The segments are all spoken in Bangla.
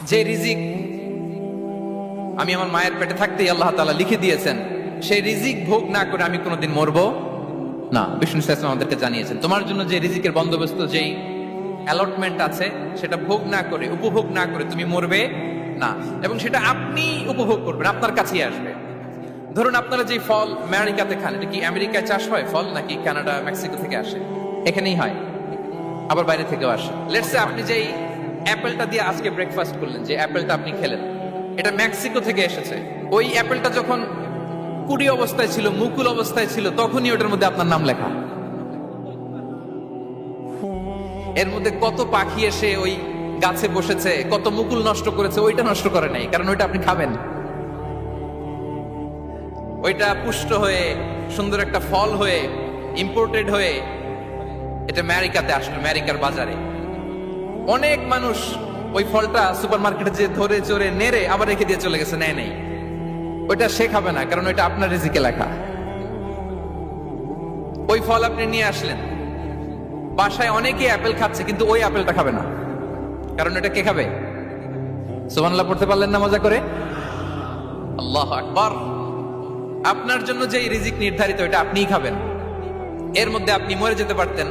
যে রিজিক আমি আমার মায়ের পেটে থাকতেই আল্লাহ তাআলা লিখে দিয়েছেন, সেই রিজিক ভোগ না করে আমি কোনোদিন মরবো না। বিষ্ণু ইসলাম আমাদেরকে জানিয়েছেন, তোমার জন্য যে রিজিকের বন্দোবস্ত, যেই অ্যালটমেন্ট আছে, সেটা ভোগ না করে, উপভোগ না করে তুমি মরবে না, এবং সেটা আপনি উপভোগ করবেন, আপনার কাছেই আসবে। ধরুন আপনারা যে ফল আমেরিকাতে খান, এটা কি আমেরিকায় চাষ হয় ফল, নাকি কানাডা মেক্সিকো থেকে আসে? এখানেই হয়, আবার বাইরে থেকেও আসে। লেটস সে আপনি যেই অ্যাপেলটা দিয়ে আজকে ব্রেকফাস্ট করলেন, যে অ্যাপেলটা আপনি খেলেন, এটা মেক্সিকো থেকে এসেছে। ওই অ্যাপেলটা যখন কুড়ি অবস্থায় ছিল, মুকুল অবস্থায় ছিল, তখনই ওটার মধ্যে আপনার নাম লেখা। এর মধ্যে কত পাখি এসে ওই গাছে বসেছে, কত মুকুল নষ্ট করেছে, ওইটা নষ্ট করে নাই, কারণ ওইটা আপনি খাবেন। ওইটা পুষ্ট হয়ে সুন্দর একটা ফল হয়ে ইম্পোর্টেড হয়ে এটা আমেরিকাতে আসলো, আমেরিকার বাজারে। অনেক মানুষ ওই ফলটা সুপার মার্কেটে যে ধরে চড়ে নেড়ে আবার রেখে দিয়ে চলে গেছে, নেয় নেই। ওইটা সে খাবে না, কারণ ওইটা আপনার রিজিকে লেখা। ওই ফল আপনি নিয়ে আসলেন, বাসায় অনেকে অ্যাপেল খাচ্ছে, কিন্তু ওই অ্যাপেলটা খাবে না, কারণ এটা কে খাবে? সুবহানাল্লাহ পড়তে পারলেন না মজা করে? আল্লাহু আকবার। আপনার জন্য যে রিজিক নির্ধারিত, এটা আপনিই খাবেন। এর মধ্যে আপনি মরে যেতে পারতেন,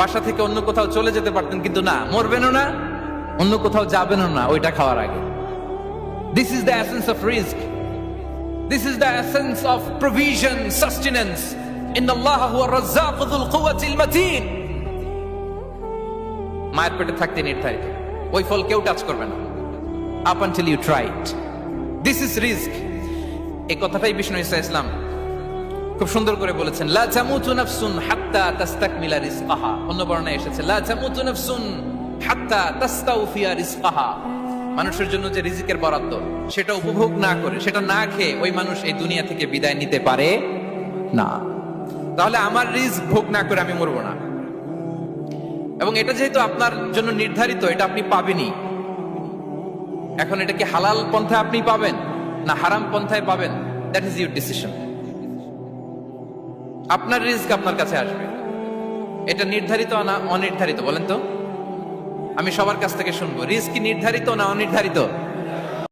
বাসা থেকে অন্য কোথাও চলে যেতে পারতেন, কিন্তু না, মরবেনও না, অন্য কোথাও যাবেনও না ওইটা খাওয়ার আগে। This is the essence of risk. This is the essence of provision, sustenance. Inna Allah huwa ar-razzaq dhul quwwati al-matin. মায়ের পেটে থাকতে নির্ধারিত, ওই ফল কেউ টাচ করবে না up until you try it. This is risk. এই কথাটাই বিষ্ণু ইসলাম খুব সুন্দর করে বলেছেন, লা তামুতু নাফসুন হাত্তা তাস্তাকমিলা রিজকাহা। অন্য বর্ণনায় এসেছে, লা তামুতু নাফসুন হাত্তা তাস্তাউফিয়া রিজকাহা। মানুষের জন্য যে রিজিকের বরাদ্দ, সেটা উপভোগ না করে, সেটা না খেয়ে ওই মানুষ এই দুনিয়া থেকে বিদায় নিতে পারে না। তাহলে আমার রিস্ক ভোগ না করে আমি মরবো না, এবং এটা যেহেতু আপনার জন্য নির্ধারিত, এটা আপনি পাবেনই। এখন এটা কি হালাল পন্থায় আপনি পাবেন না হারাম পন্থায় পাবেন, দ্যাট ইজ ইউর ডিসিশন। আপনার রিস্ক আপনার কাছে আসবে। এটা নির্ধারিত না অনির্ধারিত, বলেন তো? আমি সবার কাছ থেকে শুনবো, রিস্ক কি নির্ধারিত না অনির্ধারিত?